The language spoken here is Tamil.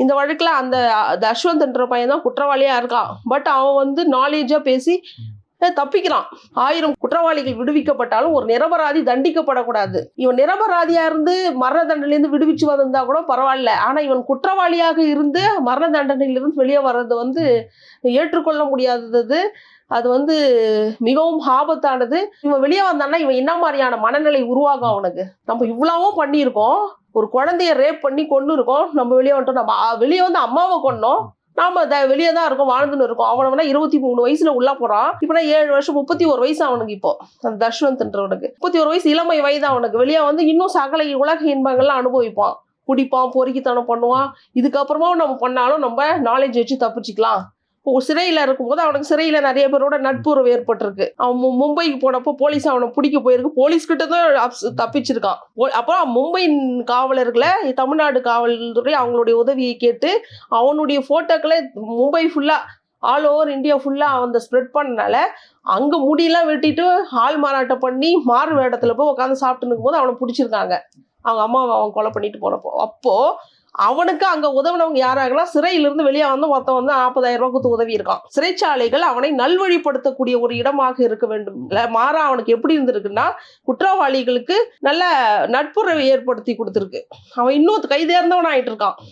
இந்த வழக்குல அந்த தஷ்வந்த்ன்ற பையன் தான் குற்றவாளியா இருக்கான். பட் அவன் வந்து நாலேஜா பேசி தப்பிக்கிறான். 1000 குற்றவாளிகள் விடுவிக்கப்பட்டாலும் ஒரு நிரபராதி தண்டிக்கப்படக்கூடாது. இவன் நிரபராதியா இருந்து மரண தண்டனையிலிருந்து விடுவிச்சு வந்திருந்தா கூட பரவாயில்ல. ஆனா இவன் குற்றவாளியாக இருந்து மரண தண்டனையிலிருந்து வெளியே வர்றது வந்து ஏற்றுக்கொள்ள முடியாதது. அது வந்து மிகவும் ஆபத்தானது. இவன் வெளியே வந்தான்னா இவன் என்ன மாதிரியான மனநிலை உருவாகும் அவனுக்கு? நம்ம இவ்வளவும் பண்ணியிருக்கோம். ஒரு குழந்தைய ரேப் பண்ணி கொன்னு இருக்கோம். நம்ம வெளியே வந்துட்டோம். நம்ம வெளியே வந்து அம்மாவை கொன்னோம். நாம வெளியே தான் இருக்கோம், வாழ்ந்துன்னு இருக்கோம். அவனை 23 வயசுல உள்ள போறான். இப்ப 7 வருஷம் 31 வயசு அவனுக்கு. இப்போ அந்த தஷ்வந்த்ன்றவனுக்கு 31 வயசு, இளமை வயது அவனுக்கு. வெளியே வந்து இன்னும் சகல உலக இன்பங்கள்லாம் அனுபவிப்பான். குடிப்பான், பொறுக்கித்தனம் பண்ணுவான். இதுக்கப்புறமா நம்ம பண்ணாலும் நம்ம நாலேஜ் வச்சு தப்பிச்சுக்கலாம். இப்போ சிறையில் இருக்கும்போது அவனுக்கு சிறையில் நிறைய பேரோட நட்புறவு ஏற்பட்டிருக்கு. அவன் மும்பைக்கு போனப்போ போலீஸ் அவனை பிடிக்க போயிருக்கு. போலீஸ் கிட்ட தான் தப்பிச்சிருக்கான். அப்போ மும்பை காவலர்களை தமிழ்நாடு காவல்துறை அவங்களுடைய உதவியை கேட்டு அவனுடைய போட்டோக்களை மும்பை ஃபுல்லா ஆல் ஓவர் இந்தியா ஃபுல்லா அவன் ஸ்ப்ரெட் பண்ணனால அங்க முடியெல்லாம் வெட்டிட்டு ஆள் மாறாட்டம் பண்ணி மாறு வேடத்துல போய் உட்காந்து சாப்பிட்டு இருக்கும் போது அவனை பிடிச்சிருக்காங்க. அவங்க அம்மாவை அவன் கொலை பண்ணிட்டு போனப்போ. அப்போ அவனுக்கு அங்க உதவுனவங்க யாராகனா சிறையிலிருந்து வெளியே வந்து மொத்தம் வந்து 40,000 ரூபாய் கொடுத்து உதவி இருக்கான். சிறைச்சாலைகள் அவனை நல்வழிப்படுத்தக்கூடிய ஒரு இடமாக இருக்க வேண்டும். மாறா அவனுக்கு எப்படி இருந்திருக்குன்னா குற்றவாளிகளுக்கு நல்ல நட்புறவை ஏற்படுத்தி கொடுத்துருக்கு. அவன் இன்னும் கைதேர்ந்தவன் ஆயிட்டு இருக்கான்.